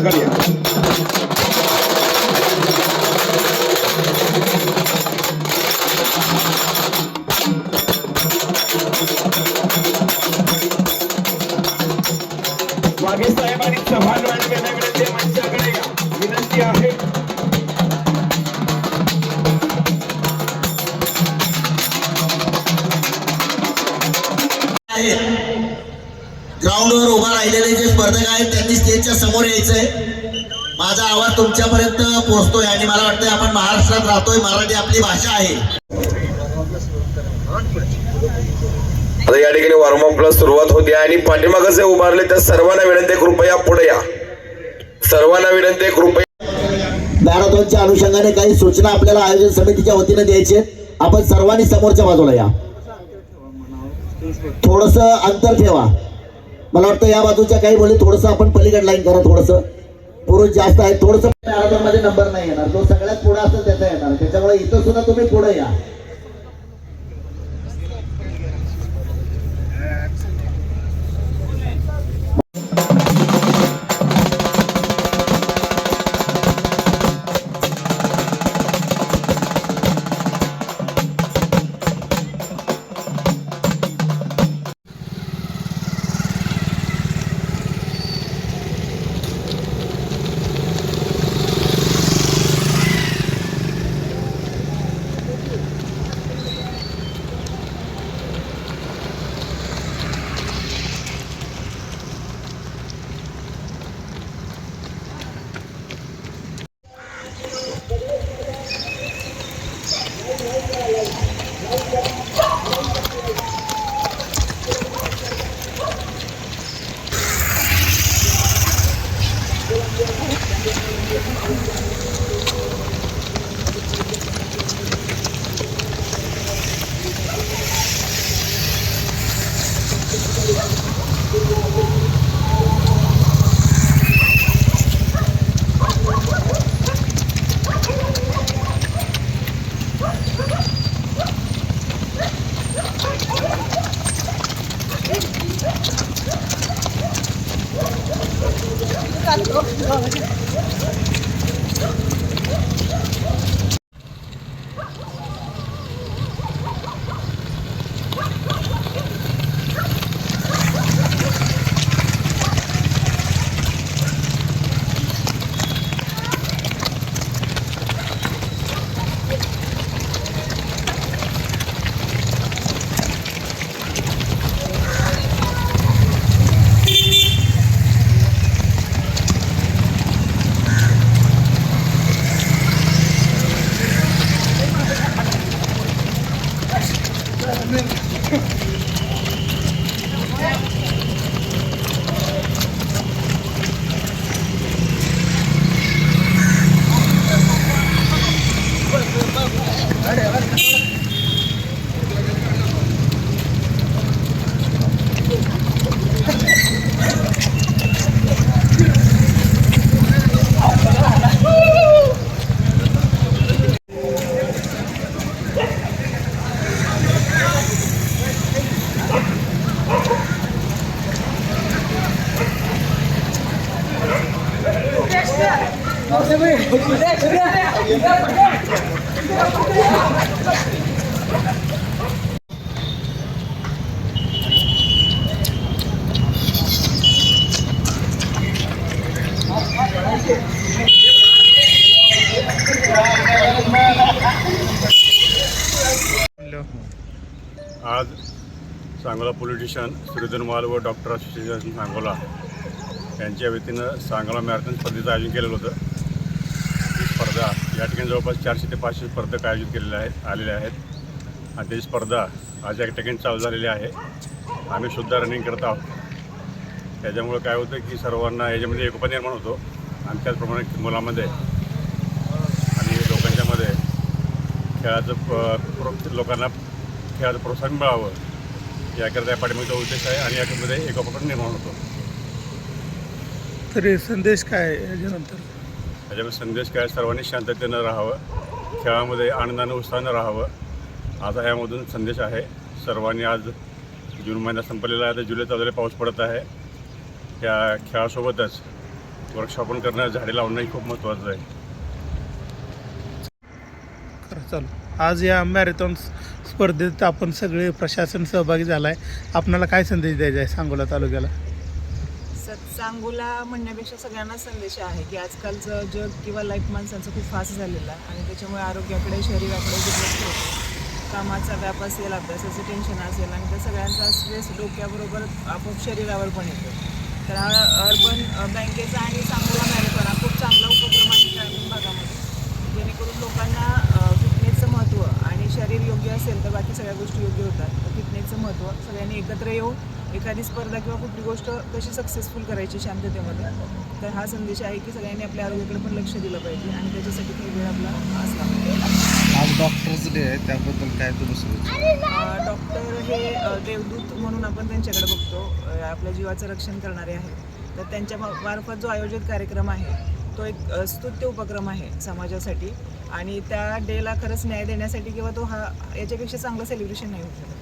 मंचाकडे या. वाघे साहेब आणि चव्हाण वाडवेदाकडे ते मंचाकडे या विनंती आहे. ग्राउंडवर उभा राहिलेले जे स्पर्धक आहेत त्यांनी स्टेजच्या समोर यायचंय. माझा आवाज तुमच्यापर्यंत पोहोचतोय आणि मला वाटतंय आपण महाराष्ट्रात राहतोय, मराठी आपली भाषा आहे. आता या ठिकाणी वॉर्मअपला सुरुवात होते आणि पाठीमागे जे उभारले त्या सर्वांना विनंती कृपया पुढे या. सर्वांना विनंती कृपया. मॅरेथॉनच्या अनुषंगाने काही सूचना आपल्याला आयोजन समितीच्या वतीने द्यायचे. आपण सर्वांनी समोरच्या बाजूला या. थोडस अंतर ठेवा. मला वाटतं या बाजूच्या काही बोले थोडस आपण पलीकडे लाईन करा. थोडस पुरुष जास्त आहे. थोडस मॅरेथॉन मध्ये नंबर नाही येणार. जो सगळ्यात पुढे असेल त्याचा येणार. त्याच्यामुळे इथं सुद्धा तुम्ही पुढे या. आज सांगोला पोलिटिशियन श्रीधरमाल व डॉक्टर असोसिएशन सांगोला यांच्या वतीनं सांगोला मॅरेथॉन स्पर्धेचं आयोजन केलेलं होतं. ही स्पर्धा या ठिकाणी जवळपास 400 ते 500 स्पर्धक आयोजित आलेले आहेत आणि ती स्पर्धा आज या ठिकाणी चालू झालेली आहे. आम्ही सुद्धा रनिंग करत आहोत. त्याच्यामुळे काय होतं की सर्वांना याच्यामध्ये एकोपा निर्माण होतो आणि त्याचप्रमाणे मुलांमध्ये आणि लोकांच्यामध्ये लोकांना खेळाचं प्रोत्साहन मिळावं याकरता या पाठीमागचा उद्देश आहे आणि यामध्ये एकोपा पण निर्माण होतो. तरी संदेश काय याच्यानंतर? त्याच्यामध्ये संदेश काय, सर्वांनी शांततेनं राहावं, खेळामध्ये आनंदानं उत्साहानं राहावं, असा यामधून संदेश आहे. सर्वांनी आज जून महिना संपलेला आहे, आता जुलै चालू पाऊस पडत आहे. त्या खेळासोबतच वर्कशॉपन करणं, झाडे लावणंही खूप महत्त्वाचं आहे. खरं चालू आज या मॅरेथॉन स्पर्धेत आपण सगळे प्रशासन सहभागी झाला आहे. आपणाला काय संदेश द्यायचा आहे सांगोला तालुक्याला? सांगोला म्हणण्यापेक्षा सगळ्यांना संदेश आहे की आजकालचं जग किंवा लाईफ माणसांचं खूप फास्ट झालेलं आहे आणि त्याच्यामुळे आरोग्याकडे, शरीराकडे दुर्लक्ष होतं. कामाचा व्याप असेल, अभ्यासाचं टेन्शन असेल आणि त्या सगळ्यांचा स्ट्रेस डोक्याबरोबर आपोआप शरीरावर पण येतो. तर हा अर्बन बँकेचा आणि सांगोला मॅरेथॉन हा खूप चांगला उपक्रम आहे ग्रामीण भागामध्ये, जेणेकरून लोकांना फिटनेसचं महत्त्व आणि शरीर योग्य असेल तर बाकी सगळ्या गोष्टी योग्य होतात. तर फिटनेसचं महत्त्व सगळ्यांनी एकत्र येऊन एखादी स्पर्धा किंवा कुठली गोष्ट कशी सक्सेसफुल करायची शांततेमध्ये, तर हा संदेश आहे की सगळ्यांनी आपल्या आरोग्याकडे पण लक्ष दिलं पाहिजे आणि त्याच्यासाठी काही वेळ आपला असला पाहिजे. आज डॉक्टर्स डे आहे, त्याबद्दल काय तुम्ही डॉक्टर हे देवदूत म्हणून आपण त्यांच्याकडे बघतो, आपल्या जीवाचं रक्षण करणारे आहेत. तर त्यांच्या मार्फत जो आयोजित कार्यक्रम आहे तो एक स्तुत्य उपक्रम आहे समाजासाठी आणि त्या डेला खरंच न्याय देण्यासाठी किंवा तो हा याच्यापेक्षा चांगलं सेलिब्रेशन नाही होत.